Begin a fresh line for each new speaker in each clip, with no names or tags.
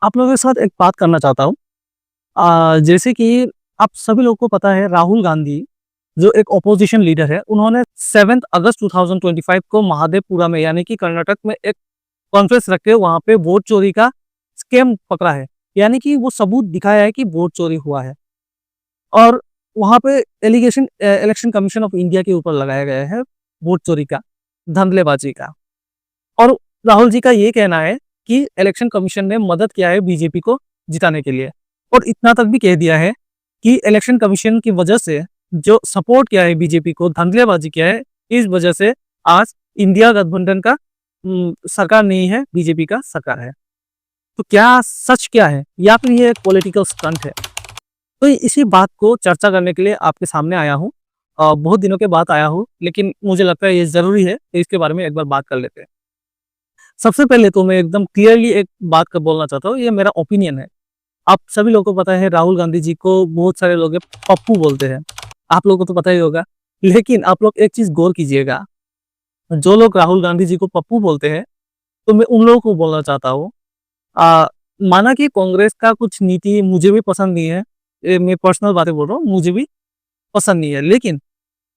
आप लोगों के साथ एक बात करना चाहता हूँ। जैसे कि आप सभी लोगों को पता है राहुल गांधी जो एक ऑपोजिशन लीडर है, उन्होंने 7 अगस्त 2025 को महादेवपुरा में यानी कि कर्नाटक में एक कॉन्फ्रेंस रख के वहाँ पे वोट चोरी का स्कैम पकड़ा है। यानी कि वो सबूत दिखाया है कि वोट चोरी हुआ है और वहाँ पे allegation Election Commission of India के ऊपर लगाया गया है वोट चोरी का, धांधलेबाजी का। और राहुल जी का ये कहना है कि इलेक्शन कमीशन ने मदद किया है बीजेपी को जिताने के लिए और इतना तक भी कह दिया है कि इलेक्शन कमीशन की वजह से जो सपोर्ट किया है बीजेपी को, धांधलेबाजी किया है, इस वजह से आज इंडिया गठबंधन का सरकार नहीं है, बीजेपी का सरकार है। तो क्या सच क्या है या फिर ये एक पॉलिटिकल स्टंट है? तो इसी बात को चर्चा करने के लिए आपके सामने आया हूँ। बहुत दिनों के बाद आया हूँ, लेकिन मुझे लगता है ये ज़रूरी है कि इसके बारे में एक बार बात कर लेते हैं। सबसे पहले तो मैं एकदम क्लियरली एक बात का बोलना चाहता हूँ, ये मेरा ओपिनियन है। आप सभी लोगों को पता है राहुल गांधी जी को बहुत सारे लोग पप्पू बोलते हैं। आप लोगों को तो पता ही होगा। लेकिन आप लोग एक चीज़ गौर कीजिएगा, जो लोग राहुल गांधी जी को पप्पू बोलते हैं, तो मैं उन लोगों को बोलना चाहता हूँ, माना कि कांग्रेस का कुछ नीति मुझे भी पसंद नहीं है, ये मैं पर्सनल बातें बोल रहा हूँ, मुझे भी पसंद नहीं है। लेकिन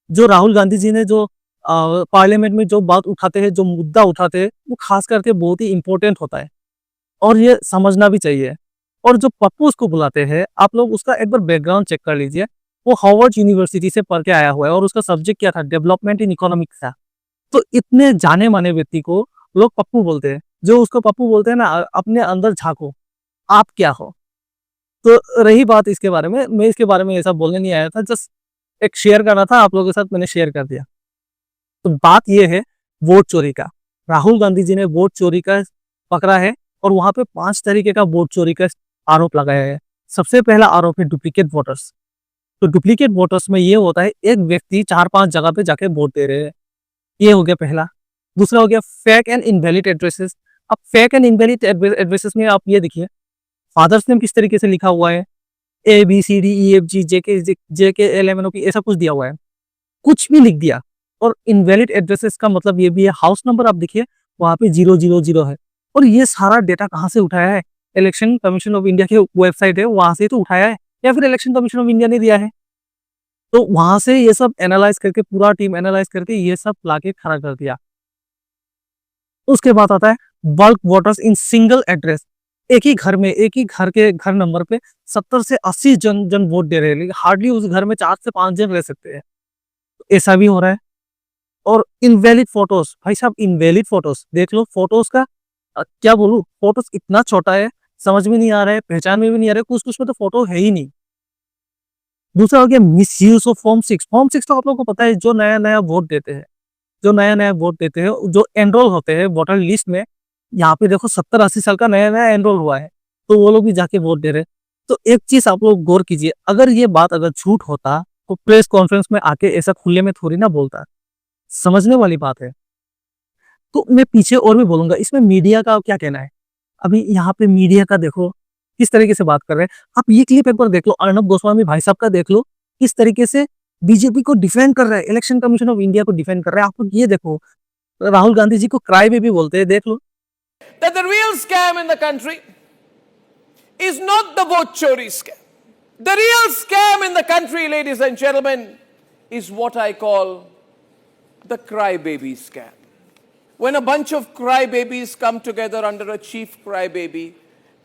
जो राहुल गांधी जी ने जो पार्लियामेंट में जो बात उठाते हैं, जो मुद्दा उठाते हैं, वो खास करके बहुत ही इंपॉर्टेंट होता है और ये समझना भी चाहिए। और जो पप्पू उसको बुलाते हैं, आप लोग उसका एक बार बैकग्राउंड चेक कर लीजिए। वो हार्वर्ड यूनिवर्सिटी से पढ़ के आया हुआ है और उसका सब्जेक्ट क्या था? डेवलपमेंट इन इकोनॉमिक्स था। तो इतने जाने माने व्यक्ति को लोग पप्पू बोलते हैं। जो उसको पप्पू बोलते हैं ना, अपने अंदर झांको, आप क्या हो। तो रही बात इसके बारे में, मैं इसके बारे में ऐसा बोलने नहीं आया था, जस्ट एक शेयर करना था आप लोगों के साथ, मैंने शेयर कर दिया। तो बात ये है वोट चोरी का। राहुल गांधी जी ने वोट चोरी का पकड़ा है और वहां पे 5 तरीके का वोट चोरी का आरोप लगाया है। सबसे पहला आरोप है डुप्लीकेट वोटर्स। तो डुप्लीकेट वोटर्स में ये होता है एक व्यक्ति 4-5 जगह पे जाके वोट दे रहे हैं, ये हो गया पहला। दूसरा हो गया फेक एंड इनवैलिड एड्रेसेस। अब फेक एंड इनवैलिड एड्रेसेस में आप ये देखिए, फादर्स नेम किस तरीके से लिखा हुआ है, ABCDEFG JK LMNOP ऐसा कुछ दिया हुआ है, कुछ भी लिख दिया। और इनवैलिड एड्रेसेस का मतलब ये भी है, हाउस नंबर आप देखिए वहां पे 000 है। और ये सारा डेटा कहाँ से उठाया है? इलेक्शन कमीशन ऑफ इंडिया के वेबसाइट है, वहां से तो उठाया है या फिर इलेक्शन कमीशन ऑफ इंडिया ने दिया है। तो वहां से ये सब एनालाइज करके, पूरा टीम एनालाइज करके ये सब लाके खड़ा कर दिया। उसके बाद आता है bulk voters in single address. एक ही घर में, एक ही घर के घर नंबर पे 70 से 80 जन वोट दे रहे हैं, लेकिन हार्डली उस घर में 4 से 5 जन रह सकते हैं। तो ऐसा भी हो रहा है। और इनवैलिड फोटोज, भाई साहब इनवैलिड फोटोज देख लो। फोटोज का क्या बोलूं, फोटोज इतना छोटा है, समझ में नहीं आ रहा है, पहचान में भी नहीं आ रहा है, कुछ कुछ में तो फोटो है ही नहीं। दूसरा हो गया miss use of form 6। Form 6 तो आप लोगों को पता है, जो नया नया वोट देते हैं, जो नया नया वोट देते हैं, जो एनरोल होते हैं वोटर लिस्ट में। यहाँ पे देखो 70-80 साल का नया नया एनरोल हुआ है, तो वो लोग भी जाके वोट दे रहे हैं। तो एक चीज आप लोग गौर कीजिए, अगर ये बात अगर झूठ होता तो प्रेस कॉन्फ्रेंस में आके ऐसा खुले में थोड़ी ना बोलता। समझने वाली बात है। तो मैं पीछे और भी बोलूंगा, इसमें मीडिया का क्या कहना है। अभी यहाँ पे मीडिया का देखो किस तरीके से बात कर रहे हैं। आप ये क्लिप एक बार देख लो, अर्नब गोस्वामी भाई साहब का देख लो, किस तरीके से बीजेपी को डिफेंड कर रहा है, इलेक्शन कमीशन ऑफ इंडिया को डिफेंड कर रहा है। आप लोग ये देखो, राहुल गांधी जी को क्राई बेबी बोलते हैं, देख लो।
That the real scam in the country is not the vote chori scam. The real scam in the country, ladies and gentlemen, is what I call the crybaby scam. When a bunch of crybabies come together under a chief crybaby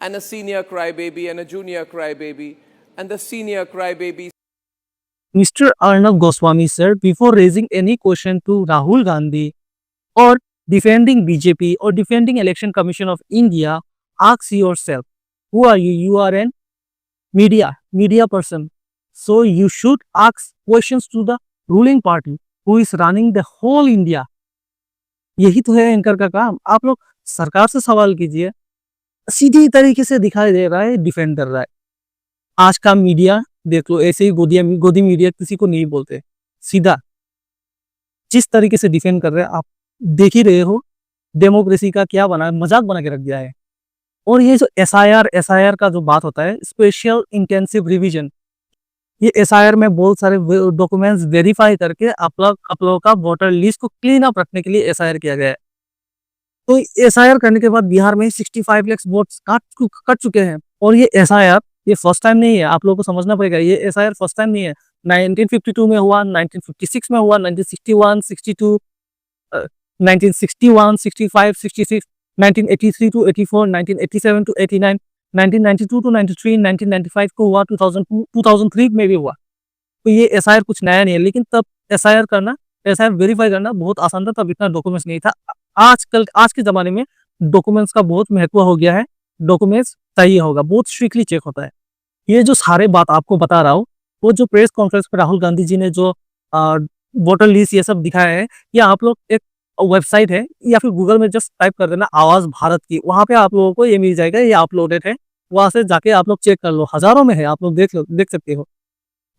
and a senior crybaby and a junior crybaby, and the senior crybaby.
Mr. Arnab Goswami sir, before raising any question to Rahul Gandhi or defending BJP or defending Election Commission of India, ask yourself, who are you? You are an media person. So you should ask questions to the ruling party who is running the whole India. यही तो है anchor का काम। आप लोग सरकार से सवाल कीजिए। सीधी तरीके से दिखाई दे रहा है, डिफेंड कर रहा है। आज का मीडिया देख लो, ऐसे ही गोदी मीडिया किसी को नहीं बोलते, सीधा जिस तरीके से डिफेंड कर रहे हैं आप देख ही रहे हो। डेमोक्रेसी का क्या बना, मजाक बना के रख दिया है। और ये जो एसआईआर का जो बात होता है, स्पेशल इंटेंसिव रिवीजन, ये एसआईआर में बहुत सारे डॉक्यूमेंट्स वेरीफाई करके आप लोगों का वोटर लिस्ट को क्लीन अप रखने के लिए एसआईआर किया गया है। तो एसआईआर करने के बाद बिहार में 65 लाख वोट्स कट चुके हैं। और ये एसआईआर ये फर्स्ट टाइम नहीं है, आप लोगों को समझना पड़ेगा, ये एसआईआर फर्स्ट टाइम नहीं है। 1952 में हुआ, 1956 में हुआ, 1961, 62, 1961, 65, 66, 1983 टू 84, 1987 टू 89, 1992 टू 93, 1995 को हुआ, 2002, 2003 में भी हुआ। तो ये एसआईआर कुछ नया नहीं है, लेकिन तब एसआईआर वेरीफाई करना बहुत आसान था, तब इतना डॉक्यूमेंट्स नहीं था। आज के ज़माने में डॉक्यूमेंट्स का बहुत महत्व हो गया है, डॉक्यूमेंट्स चाहिए होगा, बहुत स्ट्रिक्टली चेक होता है। ये जो सारे बात आपको बता रहा हूँ, वो जो प्रेस कॉन्फ्रेंस पे राहुल गांधी जी ने जो वोटर लिस्ट ये सब दिखाया है, ये आप लोग एक वेबसाइट है या फिर गूगल में जस्ट टाइप कर देना आवाज़ भारत की, वहाँ पे आप लोगों को ये मिल जाएगा, ये अपलोडेड है, वहाँ से जाके आप लोग चेक कर लो, हज़ारों में है, आप लोग देख सकते हो।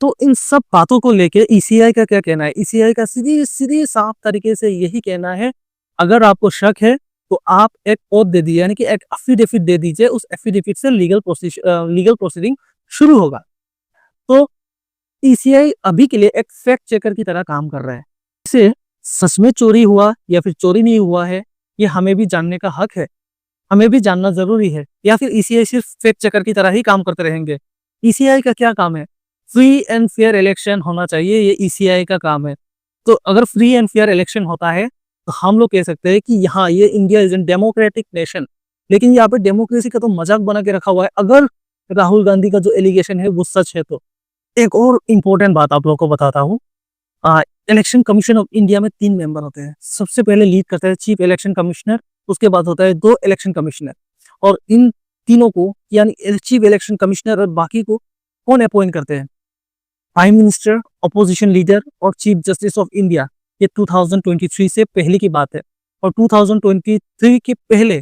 तो इन सब बातों को लेके ईसीआई का क्या कहना है? ईसीआई का सीधी साफ तरीके से यही कहना है, अगर आपको शक है तो आप एक ओथ दे दीजिए, यानी कि एक एफिडेविट दे दीजिए, उस एफिडेविट से लीगल प्रोसीडिंग शुरू होगा। तो ईसीआई अभी के लिए एक फैक्ट चेकर की तरह काम कर रहा है। इसे सच में चोरी हुआ या फिर चोरी नहीं हुआ है, ये हमें भी जानने का हक है, हमें भी जानना जरूरी है, या फिर ईसीआई सिर्फ फैक्ट चेकर की तरह ही काम करते रहेंगे। ईसीआई का क्या काम है? फ्री एंड फेयर इलेक्शन होना चाहिए, ये ईसीआई का काम है। तो अगर फ्री एंड फेयर इलेक्शन होता है तो हम लोग कह सकते हैं कि यहाँ ये India is an democratic nation. लेकिन यहाँ पे डेमोक्रेसी का तो मजाक बना के रखा हुआ है, अगर राहुल गांधी का जो एलिगेशन है वो सच है तो। एक और इम्पोर्टेंट बात आप लोगों को बताता हूँ, इलेक्शन कमीशन ऑफ इंडिया में 3 मेंबर होते हैं। सबसे पहले लीड करता है चीफ इलेक्शन कमिश्नर, उसके बाद होता है 2 इलेक्शन कमिश्नर, और इन तीनों को यानी चीफ इलेक्शन कमिश्नर और बाकी को कौन अपॉइंट करते हैं? प्राइम मिनिस्टर, अपोजिशन लीडर और चीफ जस्टिस ऑफ इंडिया। ये 2023 से पहले की बात है, और 2023 के पहले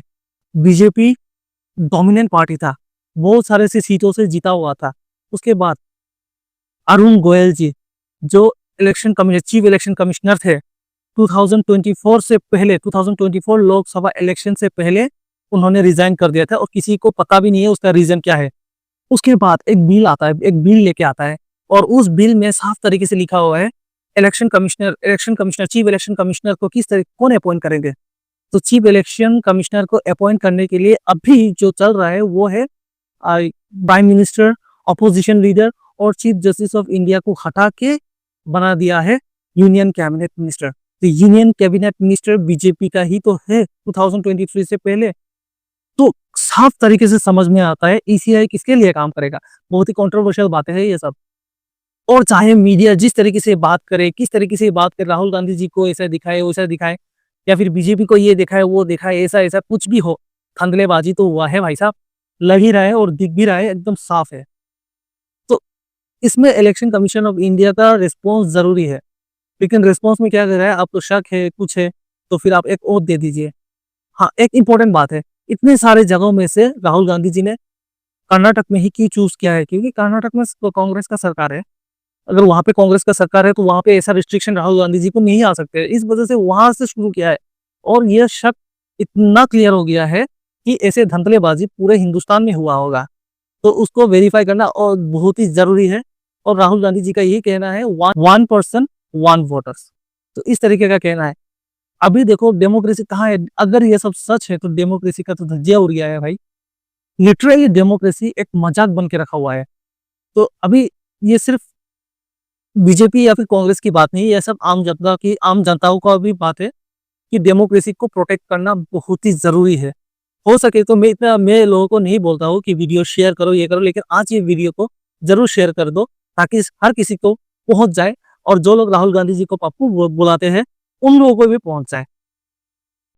बीजेपी डोमिनेंट पार्टी था, बहुत सारे से सीटों से जीता हुआ था। उसके बाद अरुण गोयल जी जो चीफ इलेक्शन कमिश्नर थे, 2024 से पहले 2024 लोकसभा इलेक्शन से पहले उन्होंने रिजाइन कर दिया था, और किसी को पता भी नहीं है उसका रीजन क्या है। उसके बाद एक बिल लेके आता है, और उस बिल में साफ तरीके से लिखा हुआ है चीफ इलेक्शन कमिश्नर को कौन अपॉइंट करेंगे। तो चीफ इलेक्शन कमिश्नर को अपॉइंट करने के लिए अभी जो चल रहा है वो है प्राइम मिनिस्टर, अपोजिशन लीडर और चीफ जस्टिस ऑफ इंडिया को हटा के बना दिया है यूनियन कैबिनेट मिनिस्टर। तो यूनियन कैबिनेट मिनिस्टर बीजेपी का ही तो है 2023 से पहले। तो साफ तरीके से समझ में आता है ईसीआई किसके लिए काम करेगा। बहुत ही कंट्रोवर्शियल बातें हैं ये सब। और चाहे मीडिया जिस तरीके से बात करे, किस तरीके से बात करे, राहुल गांधी जी को ऐसा दिखाए वैसा दिखाए, या फिर बीजेपी को ये दिखाए वो दिखाए, ऐसा कुछ भी हो, धंधलेबाजी तो हुआ है भाई साहब, लग ही रहा है और दिख भी रहा है, एकदम साफ है। तो इसमें इलेक्शन कमीशन ऑफ इंडिया का रिस्पॉन्स जरूरी है, लेकिन रिस्पॉन्स में क्या कर रहा है, आपको शक है कुछ है तो फिर आप एक ओथ दे दीजिए। हाँ, एक इंपॉर्टेंट बात है, इतने सारे जगहों में से राहुल गांधी जी ने कर्नाटक में ही क्यों चूज किया है? क्योंकि कर्नाटक में कांग्रेस का सरकार है। अगर वहां पे कांग्रेस का सरकार है तो वहां पे ऐसा रिस्ट्रिक्शन राहुल गांधी जी को नहीं आ सकते, इस वजह से वहां से शुरू किया है। और यह शक इतना क्लियर हो गया है कि ऐसे धंधलेबाजी पूरे हिंदुस्तान में हुआ होगा, तो उसको वेरीफाई करना और बहुत ही जरूरी है। और राहुल गांधी जी का यही कहना है, 1 पर्सन 1 वोटर्स, तो इस तरीके का कहना है। अभी देखो डेमोक्रेसी कहाँ है, अगर ये सब सच है तो डेमोक्रेसी का तो धज्जिया उड़ गया है भाई। लिटरली डेमोक्रेसी एक मजाक बन के रखा हुआ है। तो अभी ये सिर्फ बीजेपी या फिर कांग्रेस की बात नहीं, यह सब आम जनताओं का भी बात है कि डेमोक्रेसी को प्रोटेक्ट करना बहुत ही जरूरी है। हो सके तो मैं लोगों को नहीं बोलता हूँ कि वीडियो शेयर करो ये करो, लेकिन आज ये वीडियो को जरूर शेयर कर दो ताकि हर किसी को पहुंच जाए, और जो लोग राहुल गांधी जी को पप्पू बुलाते हैं उन लोगों को भी पहुंच जाए।